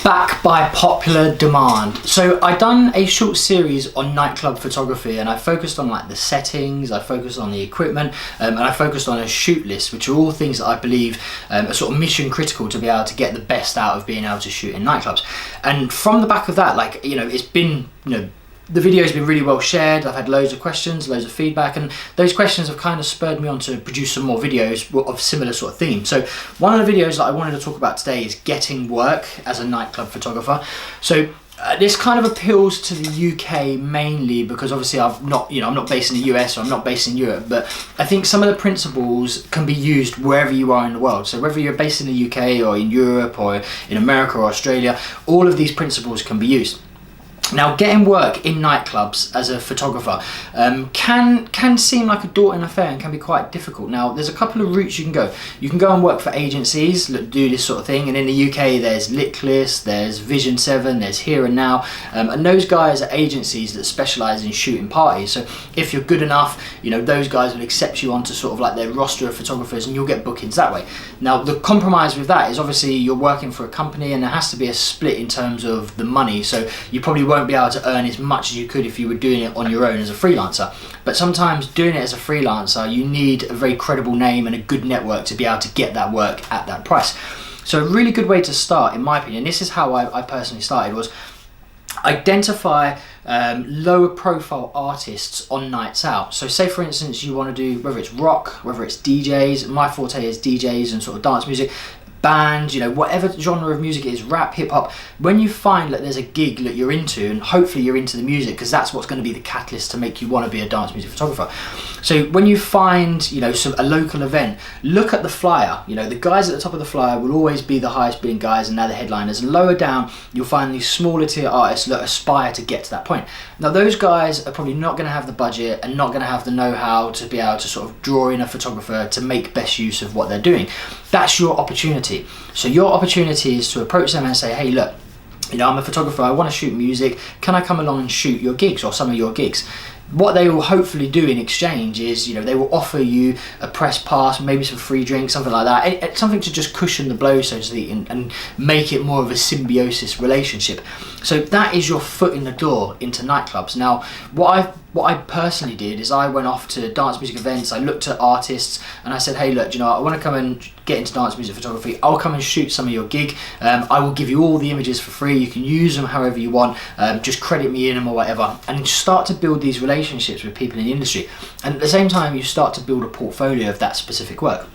Back by popular demand. So I done a short series on nightclub photography, and I focused on like the settings, I focused on the equipment, and I focused on a shoot list, which are all things that I believe are sort of mission critical to be able to get the best out of being able to shoot in nightclubs. And from the back of that, like, you know, it's been, you know, the video's been really well shared. I've had loads of questions, loads of feedback, and those questions have kind of spurred me on to produce some more videos of similar sort of theme. So one of the videos that I wanted to talk about today is getting work as a nightclub photographer. So this kind of appeals to the UK mainly because obviously I'm not based in the US or I'm not based in Europe, but I think some of the principles can be used wherever you are in the world. So whether you're based in the UK or in Europe or in America or Australia, all of these principles can be used. Now, getting work in nightclubs as a photographer can seem like a daunting affair and can be quite difficult. Now, there's a couple of routes you can go. You can go and work for agencies that do this sort of thing, and in the UK there's Licklist, there's Vision 7, there's Here and Now, and those guys are agencies that specialise in shooting parties. So if you're good enough, you know, those guys will accept you onto sort of like their roster of photographers and you'll get bookings that way. Now, the compromise with that is obviously you're working for a company and there has to be a split in terms of the money, so you probably won't be able to earn as much as you could if you were doing it on your own as a freelancer. But sometimes doing it as a freelancer, you need a very credible name and a good network to be able to get that work at that price. So a really good way to start, in my opinion, this is how I personally started, was identify lower profile artists on nights out. So say for instance you want to do, whether it's rock, whether it's DJs, my forte is DJs and sort of dance music, band, you know, whatever genre of music it is, rap, hip hop. When you find that there's a gig that you're into, and hopefully you're into the music because that's what's going to be the catalyst to make you want to be a dance music photographer. So when you find, you know, a local event, look at the flyer. You know, the guys at the top of the flyer will always be the highest bidding guys and they're the headliners. And lower down, you'll find these smaller tier artists that aspire to get to that point. Now those guys are probably not going to have the budget and not going to have the know-how to be able to sort of draw in a photographer to make best use of what they're doing. That's your opportunity. So your opportunity is to approach them and say, hey, look, you know, I'm a photographer, I want to shoot music, can I come along and shoot your gigs or some of your gigs? What they will hopefully do in exchange is, you know, they will offer you a press pass, maybe some free drinks, something like that, something to just cushion the blow, so to speak, and make it more of a symbiosis relationship. So that is your foot in the door into nightclubs. Now, what I personally did is I went off to dance music events, I looked at artists and I said, hey, look, you know, I want to come and get into dance music photography, I'll come and shoot some of your gig, I will give you all the images for free, you can use them however you want, just credit me in them or whatever, and start to build these relationships with people in the industry. And at the same time, you start to build a portfolio of that specific work.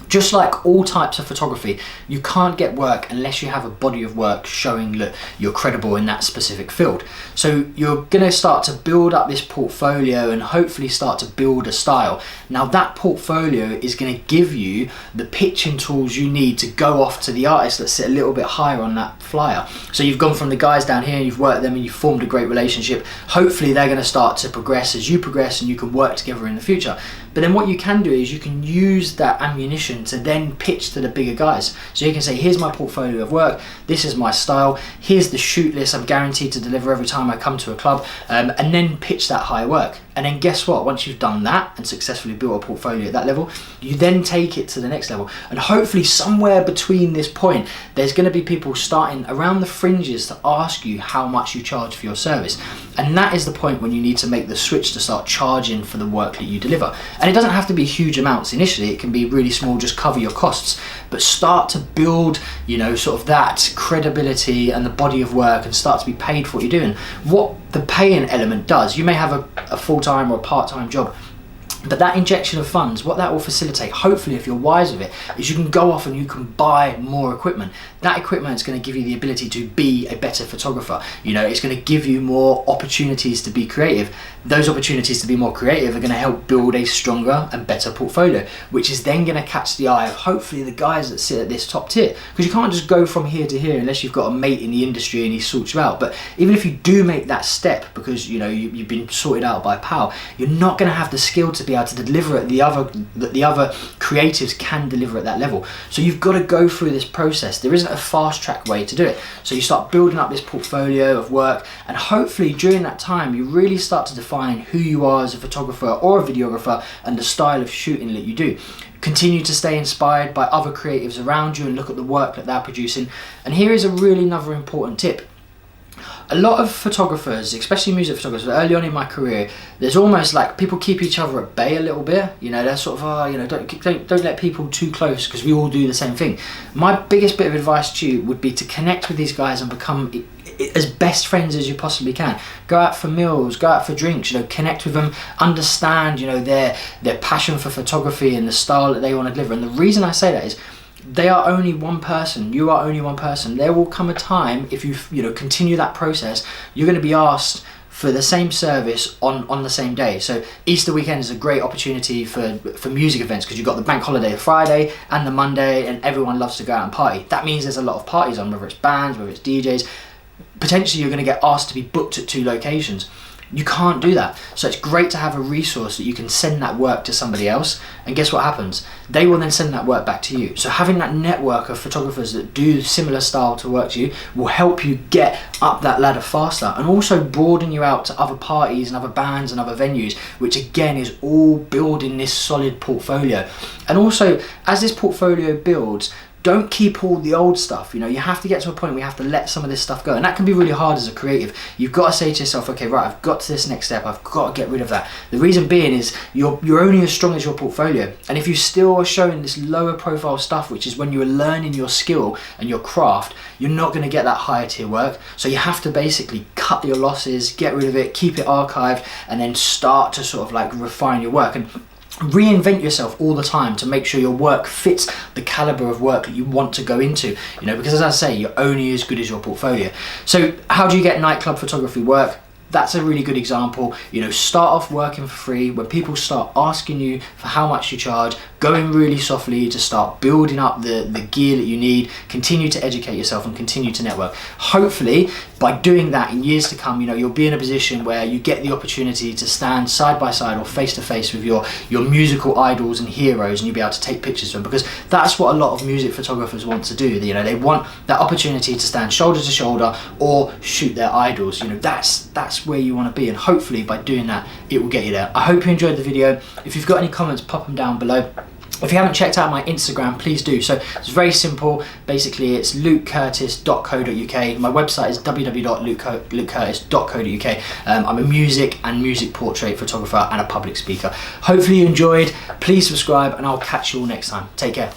Just like all types of photography, you can't get work unless you have a body of work showing that you're credible in that specific field. So you're going to start to build up this portfolio and hopefully start to build a style. Now that portfolio is going to give you the pitching tools you need to go off to the artists that sit a little bit higher on that flyer. So you've gone from the guys down here, you've worked them and you've formed a great relationship. Hopefully they're going to start to progress as you progress and you can work together in the future. But then what you can do is you can use that ammunition to then pitch to the bigger guys. So you can say, here's my portfolio of work, this is my style, here's the shoot list I'm guaranteed to deliver every time I come to a club, and then pitch that high work. And then guess what? Once you've done that and successfully built a portfolio at that level, you then take it to the next level. And hopefully somewhere between this point, there's going to be people starting around the fringes to ask you how much you charge for your service. And that is the point when you need to make the switch to start charging for the work that you deliver. And it doesn't have to be huge amounts initially, it can be really small, just cover your costs. But start to build, you know, sort of that credibility and the body of work and start to be paid for what you're doing. What the paying element does, you may have a full-time or a part-time job, but that injection of funds, what that will facilitate, hopefully if you're wise with it, is you can go off and you can buy more equipment. That equipment is going to give you the ability to be a better photographer. You know, it's going to give you more opportunities to be creative. Those opportunities to be more creative are going to help build a stronger and better portfolio, which is then going to catch the eye of hopefully the guys that sit at this top tier. Because you can't just go from here to here unless you've got a mate in the industry and he sorts you out. But even if you do make that step because, you know, you've been sorted out by a pal, you're not going to have the skill to be able to deliver at that the other creatives can deliver at that level. So you've got to go through this process. There isn't a fast track way to do it. So you start building up this portfolio of work, and hopefully during that time you really start to define who you are as a photographer or a videographer and the style of shooting that you do. Continue to stay inspired by other creatives around you and look at the work that they're producing. And here is a really another important tip. A lot of photographers, especially music photographers, early on in my career, there's almost like people keep each other at bay a little bit. You know, they're sort of, oh, you know, don't let people too close because we all do the same thing. My biggest bit of advice to you would be to connect with these guys and become as best friends as you possibly can. Go out for meals, go out for drinks, you know, connect with them, understand, you know, their passion for photography and the style that they want to deliver. And the reason I say that is, they are only one person, you are only one person. There will come a time, if you know, continue that process, you're going to be asked for the same service on the same day. So Easter weekend is a great opportunity for music events because you've got the bank holiday Friday and the Monday, and everyone loves to go out and party. That means there's a lot of parties on, whether it's bands, whether it's DJs. Potentially you're going to get asked to be booked at 2 locations. You can't do that. So it's great to have a resource that you can send that work to somebody else, and guess what happens? They will then send that work back to you. So having that network of photographers that do similar style to work to you will help you get up that ladder faster, and also broaden you out to other parties and other bands and other venues, which again is all building this solid portfolio. And also, as this portfolio builds, don't keep all the old stuff. You know, you have to get to a point where you have to let some of this stuff go, and that can be really hard as a creative. You've got to say to yourself, okay, right, I've got to this next step, I've got to get rid of that. The reason being is you're only as strong as your portfolio, and if you still are showing this lower profile stuff, which is when you are learning your skill and your craft, you're not going to get that higher tier work. So you have to basically cut your losses, get rid of it, keep it archived, and then start to sort of like refine your work and reinvent yourself all the time to make sure your work fits the caliber of work that you want to go into, you know, because as I say, you're only as good as your portfolio. So how do you get nightclub photography work? That's a really good example. You know, start off working for free. When people start asking you for how much you charge, going really softly to start building up the gear that you need. Continue to educate yourself and continue to network. Hopefully, by doing that in years to come, you know, you'll be in a position where you get the opportunity to stand side by side or face to face with your musical idols and heroes, and you'll be able to take pictures of them, because that's what a lot of music photographers want to do. You know, they want that opportunity to stand shoulder to shoulder or shoot their idols. You know, that's where you want to be, and hopefully by doing that it will get you there. I hope you enjoyed the video. If you've got any comments, pop them down below. If you haven't checked out my Instagram, please do. So it's very simple. Basically, it's lukecurtis.co.uk. My website is www.lukecurtis.co.uk. I'm a music and music portrait photographer and a public speaker. Hopefully you enjoyed. Please subscribe, and I'll catch you all next time. Take care.